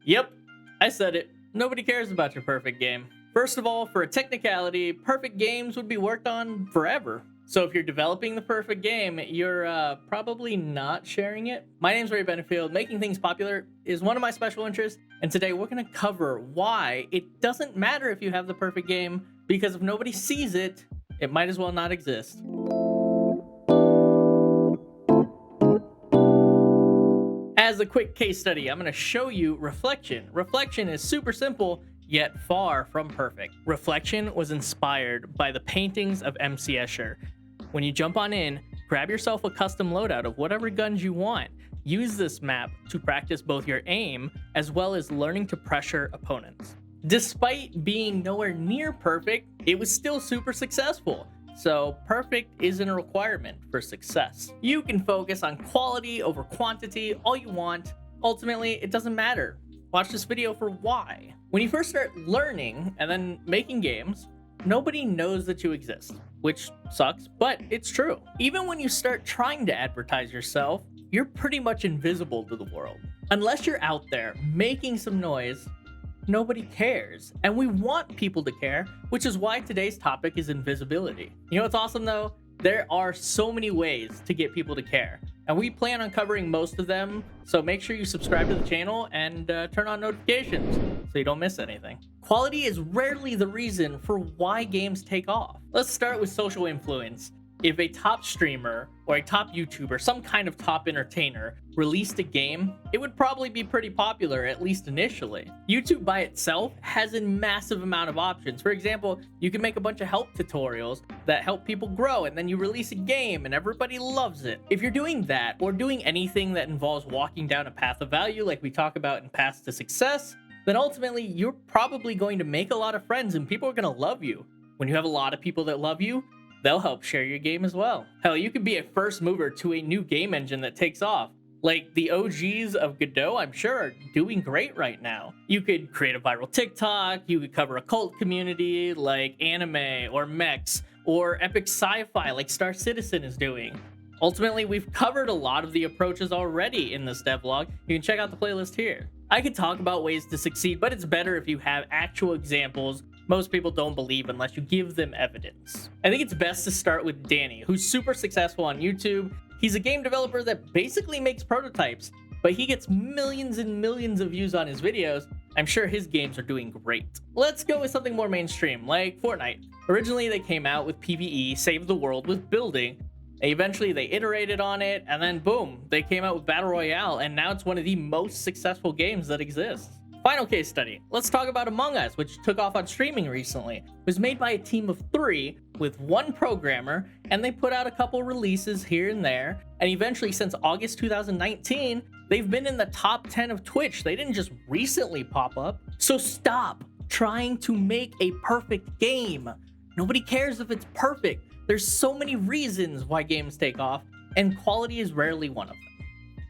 Yep, I said it. Nobody cares about your perfect game. First of all, for a technicality, perfect games would be worked on forever. So if you're developing the perfect game, you're probably not sharing it. My name's RayBenefield. Making things popular is one of my special interests, and today we're going to cover why it doesn't matter if you have the perfect game, because if nobody sees it, it might as well not exist. As a quick case study, I'm going to show you Reflection. Reflection is super simple, yet far from perfect. Reflection was inspired by the paintings of MC Escher. When you jump on in, grab yourself a custom loadout of whatever guns you want. Use this map to practice both your aim as well as learning to pressure opponents. Despite being nowhere near perfect, it was still super successful. So perfect isn't a requirement for success. You can focus on quality over quantity all you want. Ultimately, it doesn't matter. Watch this video for why. When you first start learning and then making games, nobody knows that you exist, which sucks, but it's true. Even when you start trying to advertise yourself, you're pretty much invisible to the world. Unless you're out there making some noise, nobody cares. And we want people to care, which is why today's topic is invisibility. You know what's awesome though? There are so many ways to get people to care, and we plan on covering most of them, so make sure you subscribe to the channel and turn on notifications so you don't miss anything. Quality is rarely the reason for why games take off. Let's start with social influence. If a top streamer or a top YouTuber, some kind of top entertainer, released a game, it would probably be pretty popular, at least initially. YouTube by itself has a massive amount of options. For example, you can make a bunch of help tutorials that help people grow, and then you release a game and everybody loves it. If you're doing that, or doing anything that involves walking down a path of value like we talk about in Paths to Success, then ultimately you're probably going to make a lot of friends and people are going to love you. When you have a lot of people that love you, they'll help share your game as well. Hell, you could be a first mover to a new game engine that takes off. Like the OGs of Godot, I'm sure, are doing great right now. You could create a viral TikTok, you could cover a cult community like anime or mechs, or epic sci-fi like Star Citizen is doing. Ultimately, we've covered a lot of the approaches already in this devlog. You can check out the playlist here. I could talk about ways to succeed, but it's better if you have actual examples. Most people don't believe unless you give them evidence. I think it's best to start with Danny, who's super successful on YouTube. He's a game developer that basically makes prototypes, but he gets millions and millions of views on his videos. I'm sure his games are doing great. Let's go with something more mainstream, like Fortnite. Originally, they came out with PvE, Save the World with building. Eventually, they iterated on it, and then boom, they came out with Battle Royale, and now it's one of the most successful games that exists. Final case study. Let's talk about Among Us, which took off on streaming recently. It was made by a team of 3 with 1 programmer, and they put out a couple releases here and there. And eventually, since August 2019, they've been in the top 10 of Twitch. They didn't just recently pop up. So stop trying to make a perfect game. Nobody cares if it's perfect. There's so many reasons why games take off, and quality is rarely one of them.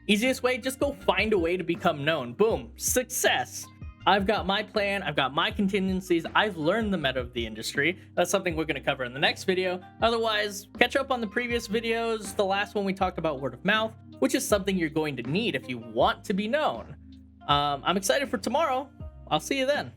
Easiest way, just go find a way to become known. Boom, success. I've got my plan, I've got my contingencies, I've learned the meta of the industry. That's something we're gonna cover in the next video. Otherwise, catch up on the previous videos. The last one we talked about word of mouth, which is something you're going to need if you want to be known. I'm excited for tomorrow. I'll see you then.